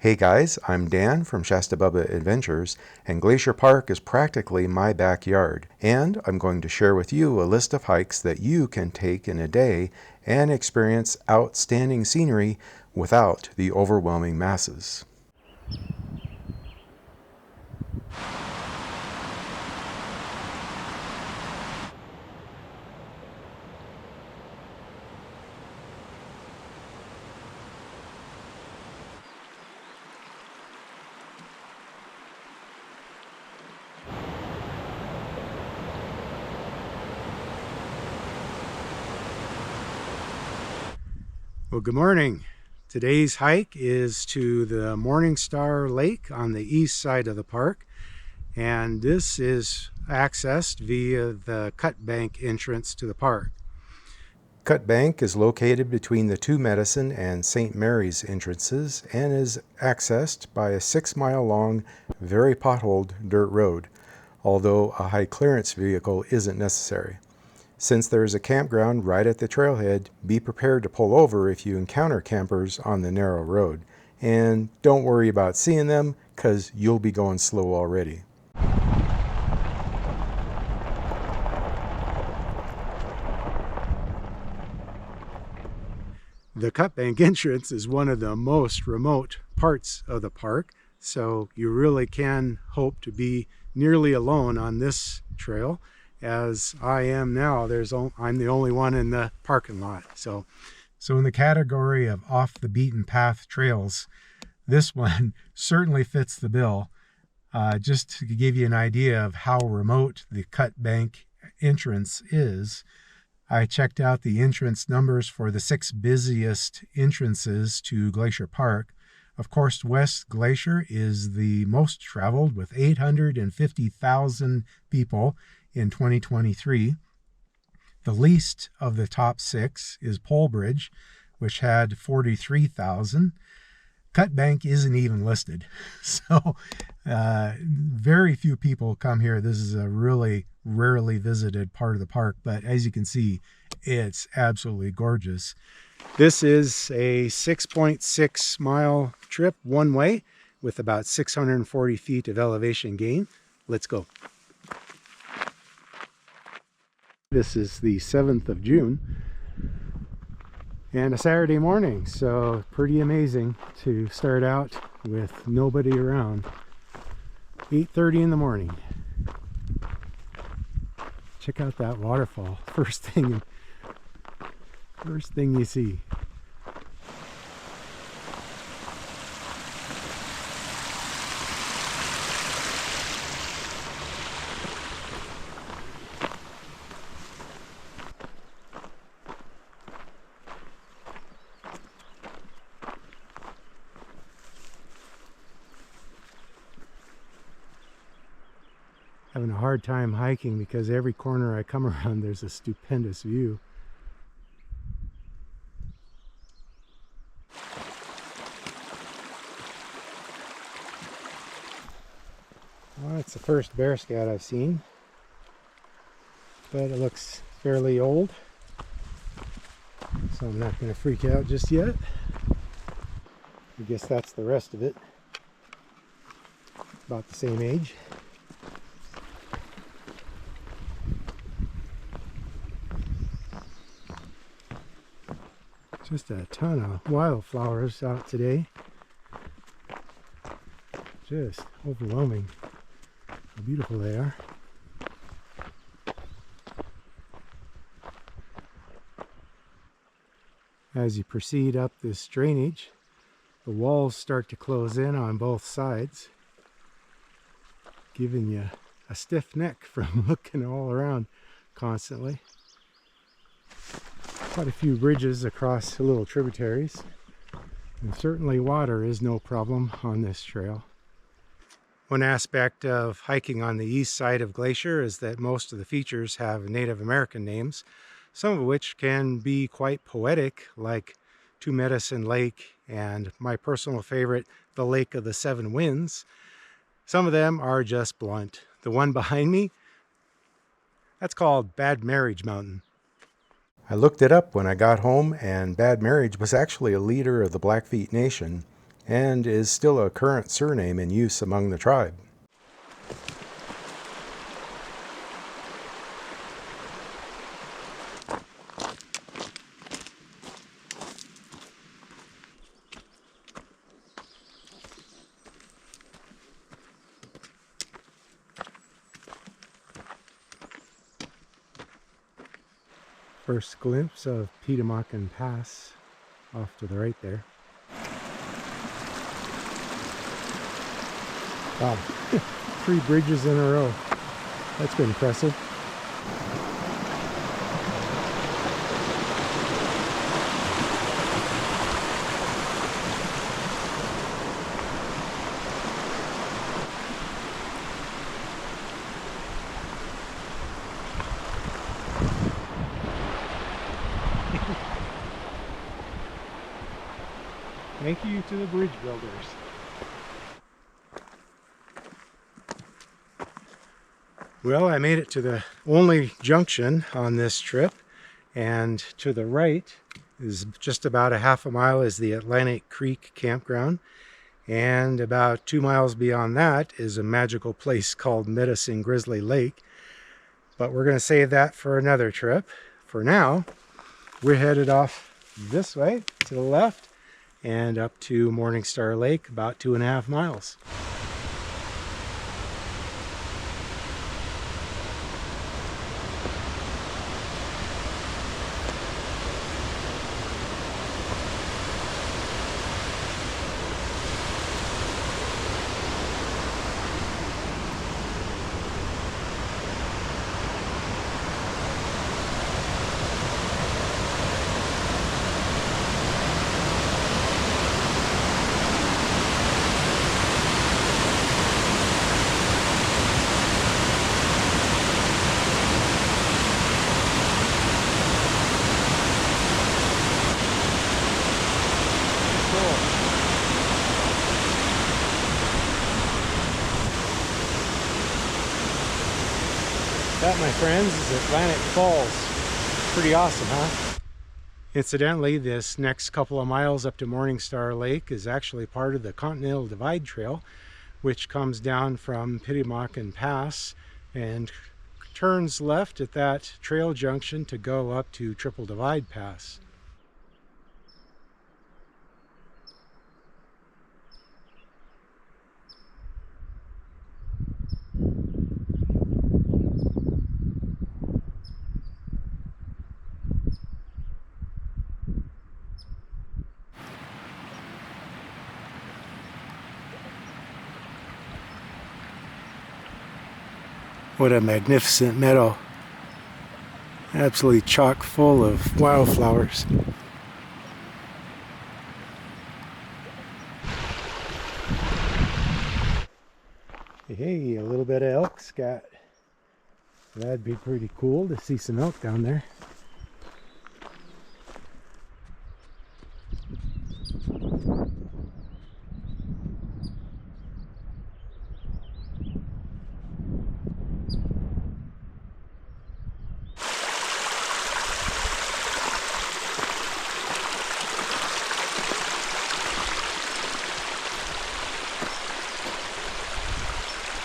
Hey guys, I'm Dan from ShastaBubba Adventures, and Glacier Park is practically my backyard. And I'm going to share with you a list of hikes that you can take in a day and experience outstanding scenery without the overwhelming masses. Well, good morning. Today's hike is to the Morningstar Lake on the east side of the park, and this is accessed via the Cutbank entrance to the park. Cutbank is located between the Two Medicine and St. Mary's entrances and is accessed by a 6-mile-long, very potholed dirt road, although a high clearance vehicle isn't necessary. Since there is a campground right at the trailhead, be prepared to pull over if you encounter campers on the narrow road. And don't worry about seeing them, because you'll be going slow already. The Cutbank entrance is one of the most remote parts of the park, so you really can hope to be nearly alone on this trail. As I am now, I'm the only one in the parking lot. So in the category of off the beaten path trails, this one certainly fits the bill. Just to give you an idea of how remote the Cutbank entrance is, I checked out the entrance numbers for the 6 busiest entrances to Glacier Park. Of course, West Glacier is the most traveled with 850,000 people in 2023. The least of the top 6 is Polebridge, which had 43,000. Cutbank isn't even listed, so very few people come here. This is a really rarely visited part of the park, but as you can see, it's absolutely gorgeous. This is a 6.6 mile trip one way with about 640 feet of elevation gain. Let's go. This is the 7th of June and a Saturday morning, so pretty amazing to start out with nobody around. 8:30 in the morning. Check out that waterfall. First thing you see. Having a hard time hiking because every corner I come around there's a stupendous view. Well, it's the first bear scout I've seen, but it looks fairly old, so I'm not going to freak out just yet. I guess that's the rest of it. About the same age. Just a ton of wildflowers out today. Just overwhelming how beautiful they are. As you proceed up this drainage, the walls start to close in on both sides, giving you a stiff neck from looking all around constantly. Quite a few bridges across little tributaries, and certainly water is no problem on this trail. One aspect of hiking on the east side of Glacier is that most of the features have Native American names, some of which can be quite poetic, like Two Medicine Lake and my personal favorite, the Lake of the Seven Winds. Some of them are just blunt. The one behind me, that's called Bad Marriage Mountain. I looked it up when I got home, and Bad Marriage was actually a leader of the Blackfeet Nation, and is still a current surname in use among the tribe. First glimpse of Piedmont Pass off to the right there. Wow, 3 bridges in a row. That's been impressive. Thank you to the bridge builders. Well, I made it to the only junction on this trip, and to the right is just about a half a mile is the Atlantic Creek campground, and about 2 miles beyond that is a magical place called Medicine Grizzly Lake. But we're going to save that for another trip. For now, we're headed off this way to the left and up to Morningstar Lake, about 2.5 miles. That, my friends, is Atlantic Falls. Pretty awesome, huh? Incidentally, this next couple of miles up to Morningstar Lake is actually part of the Continental Divide Trail, which comes down from Piedmont Pass and turns left at that trail junction to go up to Triple Divide Pass. What a magnificent meadow. Absolutely chock full of wildflowers. Hey, a little bit of elk scat. That'd be pretty cool to see some elk down there.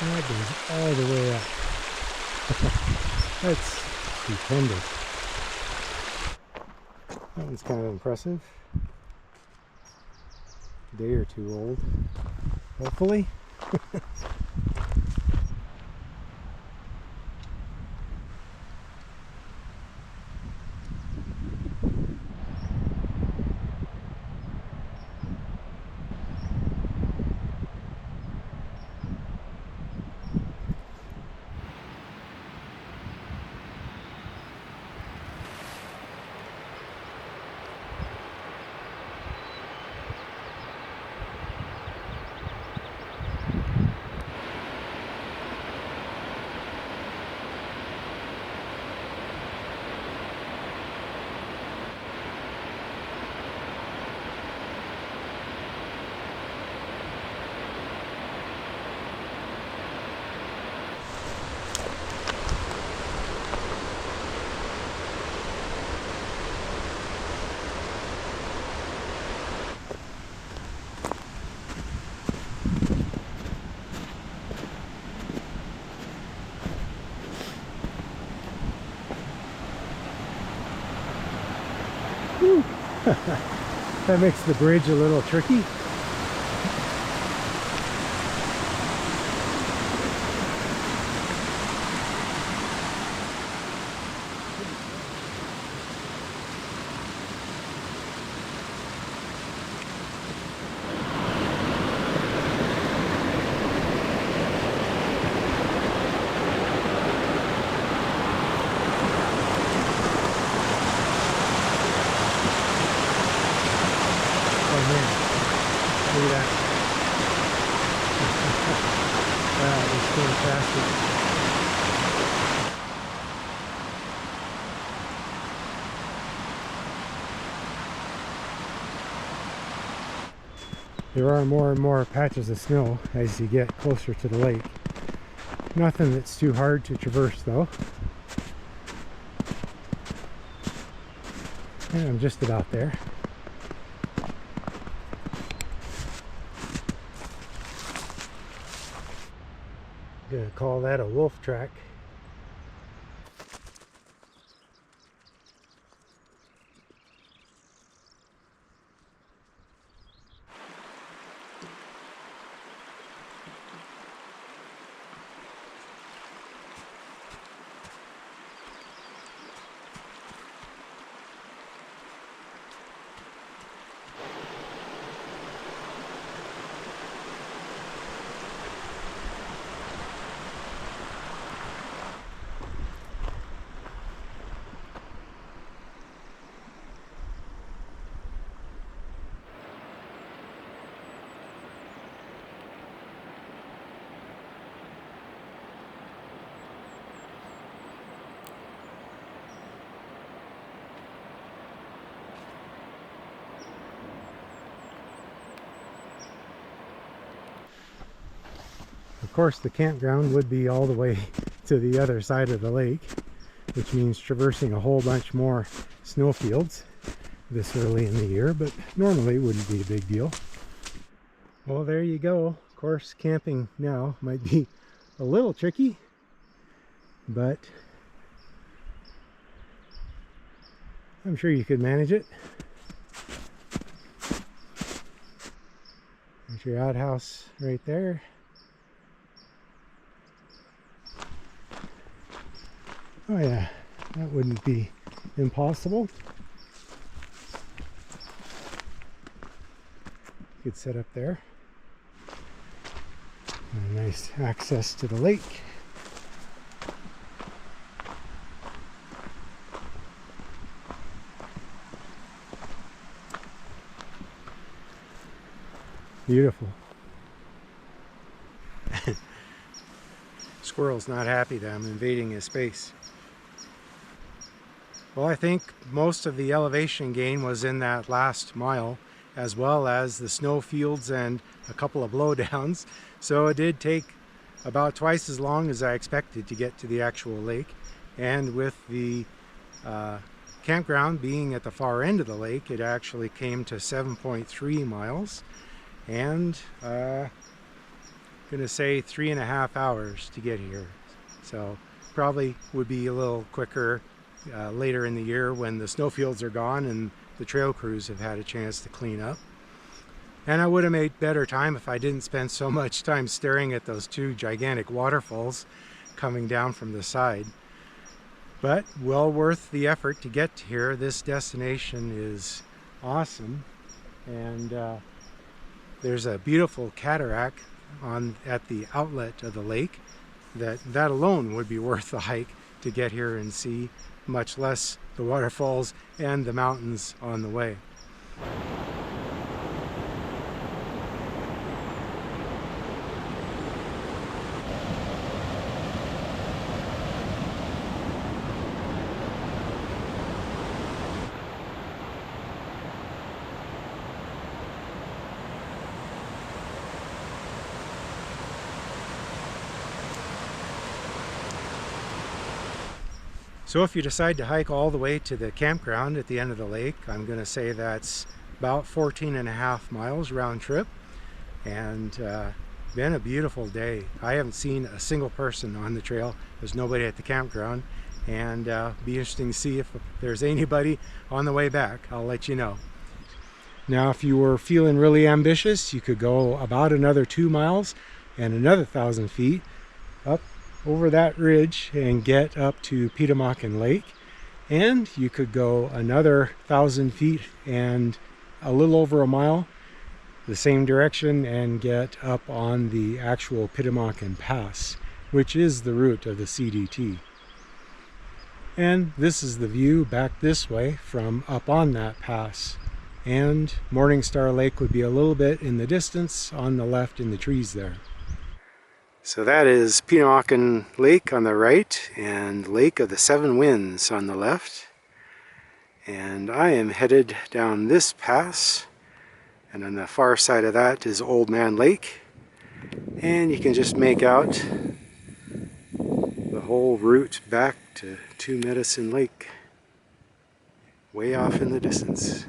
That goes all the way up. That's stupendous. That one's kind of impressive. A day or two old, hopefully. That makes the bridge a little tricky. Look at that. That is fantastic. There are more and more patches of snow as you get closer to the lake. Nothing that's too hard to traverse though. And I'm just about there. Gonna call that a wolf track. Of course, the campground would be all the way to the other side of the lake, which means traversing a whole bunch more snowfields this early in the year, but normally it wouldn't be a big deal. Well, there you go. Of course, camping now might be a little tricky, but I'm sure you could manage it. There's your outhouse right there. Oh yeah, that wouldn't be impossible. You could set up there. And a nice access to the lake. Beautiful. Squirrel's not happy that I'm invading his space. Well, I think most of the elevation gain was in that last mile, as well as the snow fields and a couple of blowdowns. So it did take about twice as long as I expected to get to the actual lake. And with the campground being at the far end of the lake, it actually came to 7.3 miles. And gonna say 3.5 hours to get here. So probably would be a little quicker later in the year when the snowfields are gone and the trail crews have had a chance to clean up. And I would have made better time if I didn't spend so much time staring at those two gigantic waterfalls coming down from the side. But well worth the effort to get here. This destination is awesome, and there's a beautiful cataract at the outlet of the lake that alone would be worth the hike to get here and see, much less the waterfalls and the mountains on the way. So if you decide to hike all the way to the campground at the end of the lake, I'm going to say that's about 14.5 miles round trip, and been a beautiful day. I haven't seen a single person on the trail. There's nobody at the campground, and be interesting to see if there's anybody on the way back. I'll let you know. Now, if you were feeling really ambitious, you could go about another 2 miles and another 1,000 feet up over that ridge and get up to Petamockin Lake. And you could go another 1,000 feet and a little over a mile the same direction and get up on the actual Petamockin Pass, which is the route of the CDT. And this is the view back this way from up on that pass. And Morningstar Lake would be a little bit in the distance on the left in the trees there. So that is Petamockin Lake on the right and Lake of the Seven Winds on the left. And I am headed down this pass, and on the far side of that is Old Man Lake. And you can just make out the whole route back to Two Medicine Lake, way off in the distance.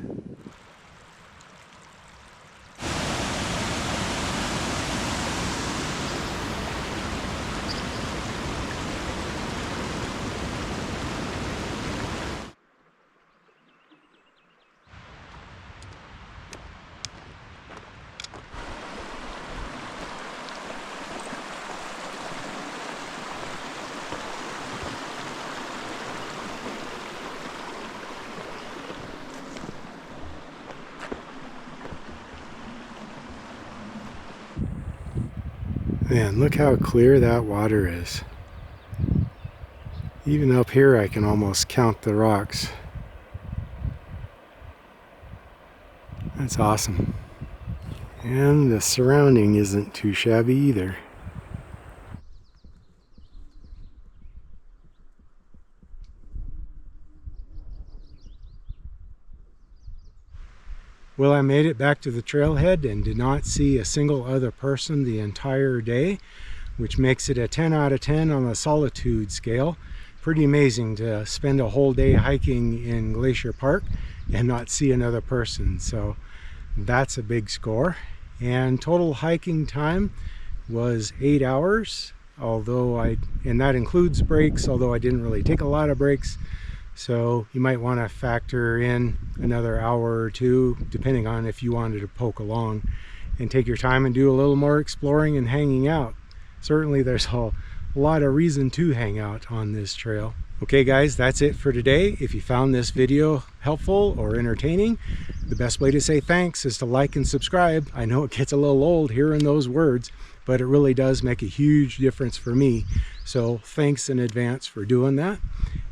Man, look how clear that water is. Even up here I can almost count the rocks. That's awesome. And the surrounding isn't too shabby either. Well, I made it back to the trailhead and did not see a single other person the entire day, which makes it a 10 out of 10 on the solitude scale. Pretty amazing to spend a whole day hiking in Glacier Park and not see another person. So that's a big score. And total hiking time was 8 hours, and that includes breaks, although I didn't really take a lot of breaks. So you might want to factor in another hour or two, depending on if you wanted to poke along and take your time and do a little more exploring and hanging out. Certainly there's a lot of reason to hang out on this trail. Okay guys, that's it for today. If you found this video helpful or entertaining, the best way to say thanks is to like and subscribe. I know it gets a little old hearing those words, but it really does make a huge difference for me. So thanks in advance for doing that,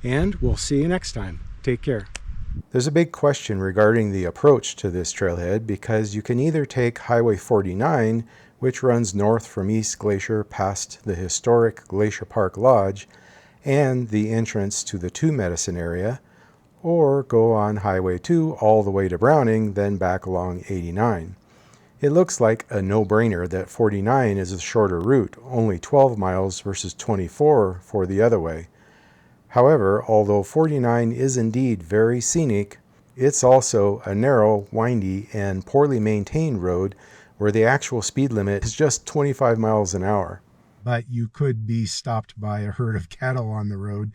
and we'll see you next time. Take care. There's a big question regarding the approach to this trailhead, because you can either take Highway 49, which runs north from East Glacier past the historic Glacier Park Lodge and the entrance to the Two Medicine area, or go on Highway 2 all the way to Browning, then back along 89. It looks like a no-brainer that 49 is a shorter route, only 12 miles versus 24 for the other way. However, although 49 is indeed very scenic, it's also a narrow, windy, and poorly maintained road where the actual speed limit is just 25 miles an hour. But you could be stopped by a herd of cattle on the road.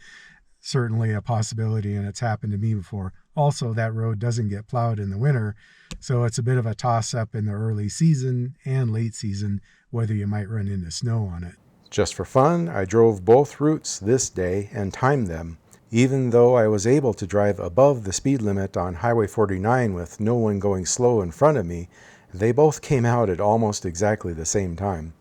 Certainly a possibility, and it's happened to me before. Also, that road doesn't get plowed in the winter, so it's a bit of a toss-up in the early season and late season whether you might run into snow on it. Just for fun, I drove both routes this day and timed them. Even though I was able to drive above the speed limit on Highway 49 with no one going slow in front of me, they both came out at almost exactly the same time.